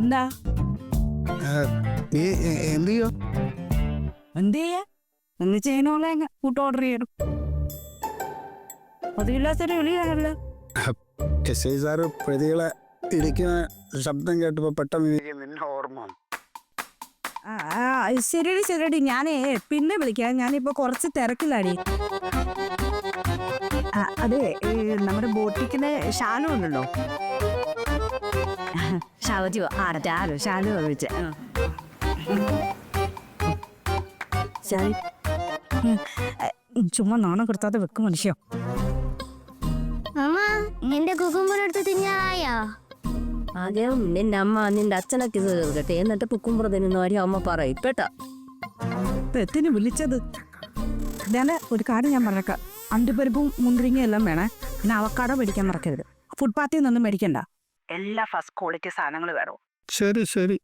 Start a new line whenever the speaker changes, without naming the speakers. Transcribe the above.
എന്താ
നീ എന്ത് ചെയ്യോ?
എന്ത് ചെയ്യാ എന്ന് ചെയ്യണോളെ ഫുഡ് ഓർഡർ ചെയ്യണം. 10 കിലോ വിളിയാണല്ലോ.
എസ് ഐ സാറ് പ്രതികളെ ഇരിക്കുന്ന ശബ്ദം കേട്ടപ്പോ പെട്ടെന്ന് എനിക്ക് നിന്നെ ഓർമ്മ വന്നു.
ശരിയടി ശരിയടി, ഞാനേ പിന്നെ വിളിക്കാം. ഞാനിപ്പോ കുറച്ച് തിരക്കിലാടി. അതെ, നമ്മുടെ ബോട്ടിക്കിന് ഷാലു ഉണ്ടല്ലോ. ഷാലു ഷാലു വിളിച്ചേ. ചുമ്മാ നാണം കൊടുത്താതെ വെക്കും മനുഷ്യ.
നിന്റെ കുക്കുമ്പറെടുത്ത് തിന്നായോ?
ആദ്യം നിന്റെ അമ്മ നിന്റെ അച്ഛനൊക്കെ ഇത് കേട്ടെ, എന്നിട്ട് കുക്കുമ്പറ തിന്നുന്ന കാര്യം അമ്മ പറയും കേട്ടാ.
എത്തിന് വിളിച്ചത്? ഞാൻ ഒരു കാര്യം ഞാൻ പറഞ്ഞേക്കാം. അണ്ടിപ്പരിപ്പും മുന്തിരിങ്ങയും എല്ലാം വേണേ. പിന്നെ അവക്കാടോ മേടിക്കാൻ മറക്കരുത്. ഫുട്പാത്തിൽ നിന്നൊന്നും മേടിക്കണ്ട. എല്ലാ ഫസ്റ്റ് ക്വാളിറ്റി സാധനങ്ങൾ വേണം.
ശരി ശരി.